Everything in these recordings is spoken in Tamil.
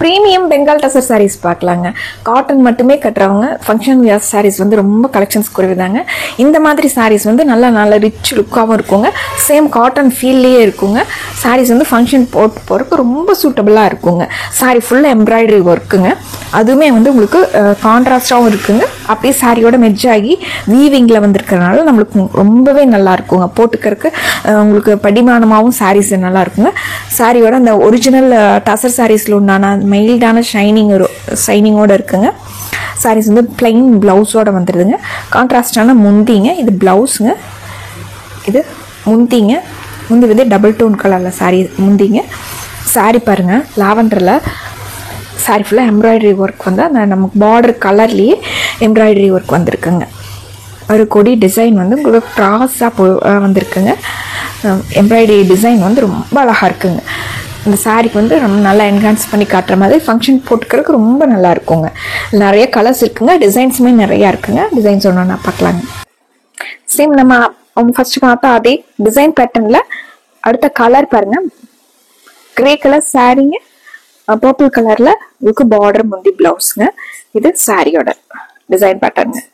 பிரீமியம் பெங்கால் டசர் சாரீஸ் பார்க்கலாங்க. காட்டன் மட்டுமே கட்டுறவங்க ஃபங்க்ஷன் வியர் சாரீஸ் வந்து ரொம்ப கலெக்ஷன்ஸ் குறைவுதாங்க. இந்த மாதிரி சாரீஸ் வந்து நல்ல ரிச் லுக்காகவும் இருக்குங்க. சேம் காட்டன் ஃபீல்லையே இருக்குங்க. சாரீஸ் வந்து ஃபங்க்ஷன் போட்டு போகிறதுக்கு ரொம்ப சூட்டபுளாக இருக்குங்க. சாரீ ஃபுல்லாக எம்ப்ராய்டரி ஒர்க்குங்க. அதுவுமே வந்து உங்களுக்கு கான்ட்ராஸ்டாகவும் இருக்குங்க. அப்படியே சாரியோட மெர்ஜ் ஆகி வீவிங்கில் வந்துருக்கிறதுனால நம்மளுக்கு ரொம்பவே நல்லா இருக்குங்க. போட்டுக்கிறதுக்கு உங்களுக்கு படிமானமாகவும் சாரீஸ் நல்லா இருக்குங்க. சாரியோட அந்த ஒரிஜினல் டசர் சாரீஸில் உண்டான மைல்டான ஷைனிங்கோடு இருக்குங்க. சாரீஸ் வந்து பிளைன் ப்ளவுஸோடு வந்துடுதுங்க. கான்ட்ராஸ்டான முந்திங்க. இது ப்ளவுஸுங்க. இது முந்திங்க. முந்தி வந்து டபுள் டோன் கலரில் சாரீ முந்திங்க. சாரீ பாருங்கள், லாவெண்டரில் சாரீ ஃபுல்லாக எம்ப்ராய்டரி ஒர்க் வந்து அந்த நமக்கு பார்டர் கலர்லேயே எம்ப்ராய்டரி ஒர்க் வந்திருக்குங்க. ஒரு கொடி டிசைன் வந்து உங்களுக்கு க்ராஸாக வந்திருக்குங்க. எம்ப்ராய்டரி டிசைன் வந்து ரொம்ப அழகாக இருக்குங்க. இந்த சாரீக்கு வந்து ரொம்ப நல்லா என்ஹான்ஸ் பண்ணி காட்டுற மாதிரி ஃபங்க்ஷன் போட்டுக்கிறதுக்கு ரொம்ப நல்லா இருக்குங்க. நிறைய கலர்ஸ் இருக்குங்க. டிசைன்ஸுமே நிறையா இருக்குங்க. டிசைன்ஸ் ஒன்று நான் பார்க்கலாங்க. சேம் நம்ம ஃபர்ஸ்ட் பார்த்தா அதே டிசைன் பேட்டர்னில் அடுத்த கலர் பாருங்க. கிரே கலர் சாரீங்க, பர்பிள் கலரில் உங்களுக்கு பார்டர் முந்தி ப்ளவுஸுங்க. இது சாரியோட டிசைன் பேட்டர்னுங்க.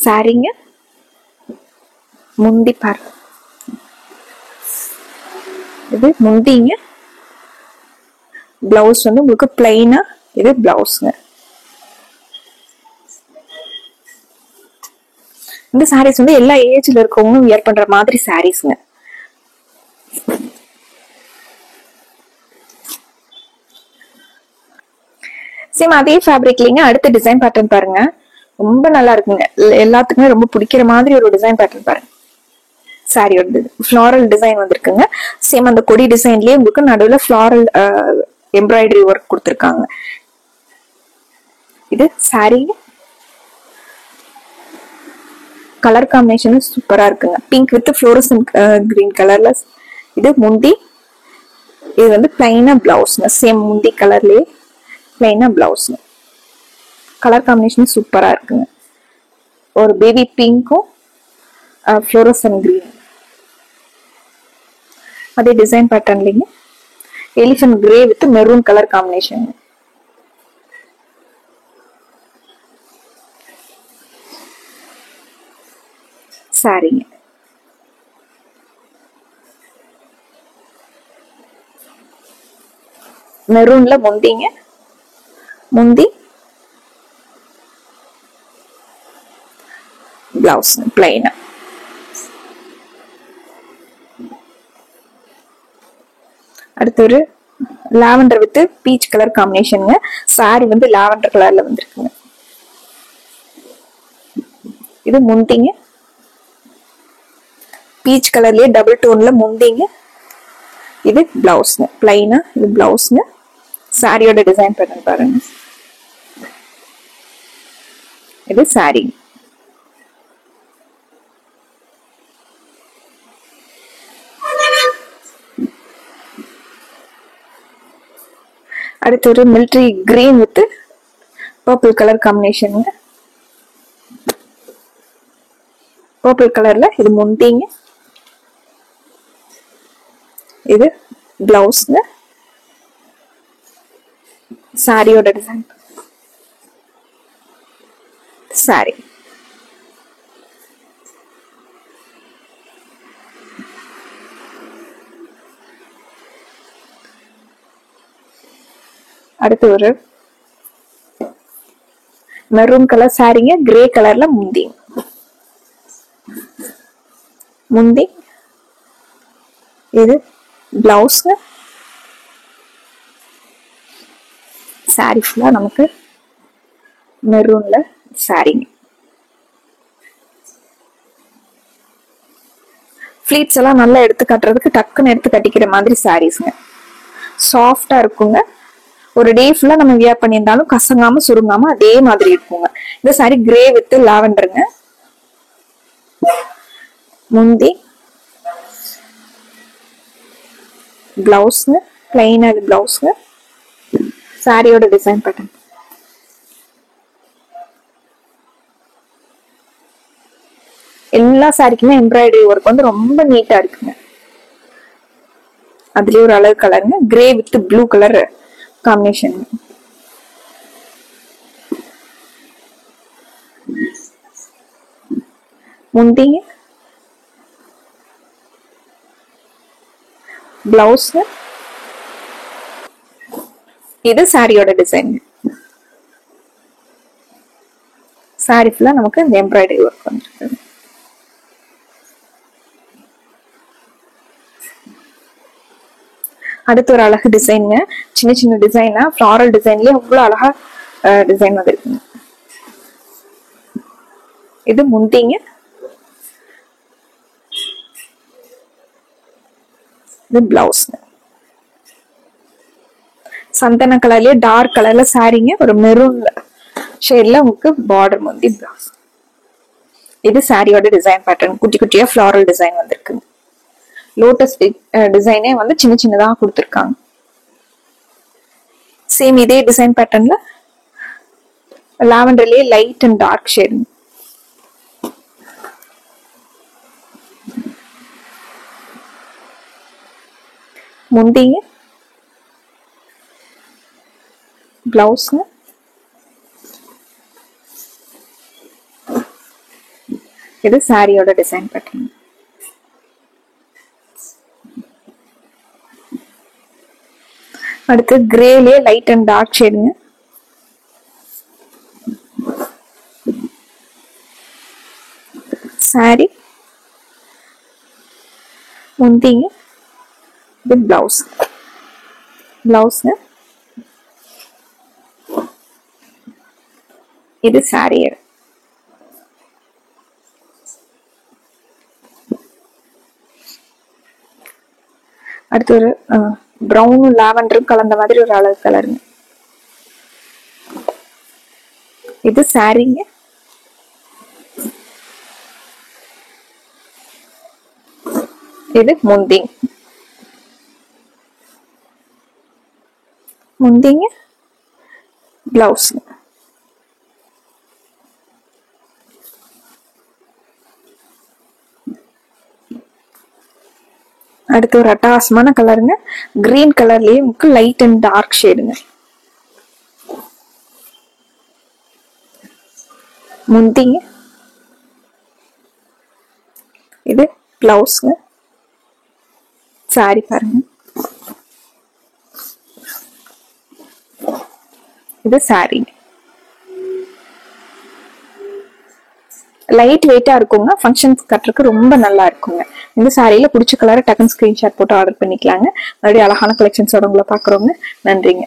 சாரீங்க முந்தி பாரு, இது முந்திங்க. பிளவுஸ் வந்து உங்களுக்கு பிளைனா, இது பிளவுஸ்ங்க. இந்த சாரீஸ் வந்து எல்லா ஏஜ்ல இருக்கவங்களும் வியர் பண்ற மாதிரி சாரீஸ்ங்க. சேம் அதே ஃபேப்ரிக்லீங்க அடுத்த டிசைன் பேட்டர்ன் பாருங்க. ரொம்ப நல்லா இருக்குங்க. எல்லாத்துக்குமே ரொம்ப பிடிக்கிற மாதிரி ஒரு டிசைன் பேட்டர்ன் பாருங்க. சாரியோட ஃப்ளாரல் டிசைன் வந்திருக்குங்க. சேம் அந்த கொடி டிசைன்லயே உங்களுக்கு நடுவில் ஃப்ளாரல் எம்ப்ராய்டரி ஒர்க் கொடுத்துருக்காங்க. இது சாரி கலர் காம்பினேஷன் சூப்பரா இருக்குங்க. பிங்க் வித் ஃப்ளோரசன்ட் கிரீன் கலர்ல. இது முந்தி. இது வந்து பிளைனா பிளவுஸ்ங்க. சேம் முந்தி கலர்லயே பிளைனா பிளவுஸ்ங்க. கலர் காம்பினேஷன் சூப்பரா இருக்குங்க. ஒரு பேபி பிங்க்கும் ஃப்ளோரசன்ட் கிரீன். அதே டிசைன் பேட்டர்ன்லீங்க elephant grey with maroon colour combination. சாரிங்க மெரூன்ல முந்திங்க. முந்தி பிளவுஸ் பிளைனா. அடுத்து ஒரு லாவெண்டர் வித் பீச் கலர் காம்பினேஷனுங்க. சாரி வந்து லாவெண்டர் கலர்ல வந்திருக்குங்க. இது முந்திங்க. Beach கலர்லயே double டோன்ல முந்திங்க. இது பிளவுஸ்ங்க பிளைனா. இது பிளவுஸ்ங்க. சாரியோட டிசைன் பேட்டர்ன் பாருங்க. இது சாரி. அடுத்து ஒரு military green with purple colour காம்பினேஷனுங்க. பர்பிள் கலர்ல இது முந்திங்க. இது பிளவுஸ்ங்க. சாரியோட டிசைன் சாரி. அடுத்து ஒரு மெரூன் கலர் சாரிங்க. கிரே கலர்ல முந்தி. முந்தி இது பிளவுஸ். சாரி ஃபுல்லா நமக்கு மெரூன்ல சாரிங்க. ஃபிளீட்ஸ் எல்லாம் நல்லா எடுத்து கட்டுறதுக்கு டக்குன்னு எடுத்து கட்டிக்கிற மாதிரி சாரீஸ்ங்க. சாஃப்டா இருக்குங்க. ஒரு டே ஃபுல்லா நம்ம வியர் பண்ணியிருந்தாலும் கசங்காம சுருங்காம அதே மாதிரி இருக்குங்க. இந்த சாரி கிரே வித் லாவெண்டருங்க. முந்தி பிளவுஸ்ங்க. பிளைனா பிளவுஸ்ங்க. சாரியோட டிசைன் பேட்டர்ன் எல்லா சாரிக்குமே எம்ப்ராய்டரி ஒர்க் வந்து ரொம்ப நீட்டா இருக்குங்க. அதுலயே ஒரு அழகு கலருங்க, grey with blue colour combination. முந்திங்க, பிளவுஸ், இது சாரியோட டிசைன். சாரி ஃபுல்லா நமக்கு இந்த எம்ப்ராய்டரி ஒர்க் வந்துருக்கு. அடுத்து ஒரு அழகு டிசைனுங்க, சின்ன சின்ன டிசைனா ஃப்ளாரல் டிசைன்லயே அவ்வளவு அழகா டிசைன் வந்துருக்குங்க. இது முந்திங்க, இது பிளவுஸ். சந்தன கலர்லயே டார்க் கலர்ல சாரிங்க, ஒரு மெரூன் ஷேட்ல உங்களுக்கு பார்டர் முந்தி பிளவுஸ். இது சாரியோட டிசைன் பேட்டர்ன், குட்டி குட்டியா ஃப்ளாரல் டிசைன் வந்திருக்கு. லோட்டஸ் டிசைனே வந்து சின்ன சின்னதா கொடுத்துருக்காங்க. சேம் இதே டிசைன் பேட்டர்ன்ல லாவெண்டர்லயே லைட் அண்ட் டார்க் ஷேட். முந்திங்க, பிளவுஸ், இது சாரியோட டிசைன் பேட்டர்ன். அடுத்து கிரேலயே லைட் அண்ட் டார்க் ஷேடுங்க. சாரி, முந்திங்க, இது பிளவுஸ். பிளவுஸ், இது சாரி. அடுத்து ஒரு ப்ரௌனும் லாவெண்டரும் கலந்த மாதிரி ஒரு அழகு கலருங்க. இது சாரிங்க, இது முந்திங்க. முந்திங்க, பிளவுஸ். அடுத்து ஒரு அட்டகாசமான கலருங்க, கிரீன் கலர்லயே உங்களுக்கு லைட் அண்ட் டார்க் ஷேடுங்க. முந்திங்க, இது பிளவுஸ்ங்க. சாரி பாருங்க, இது சாரி. லைட் வெயிட்டா இருக்குங்க, ஃபங்க்ஷன்ஸ் கட்டுறதுக்கு ரொம்ப நல்லா இருக்குங்க. இந்த சாரியில பிடிச்ச கலரை டக்குன்னு ஸ்கிரீன்ஷாட் போட்டு ஆர்டர் பண்ணிக்கலாங்க. மறுபடியும் அழகான கலெக்ஷன்ஸோட உங்களை பாக்குறோங்க. நன்றிங்க.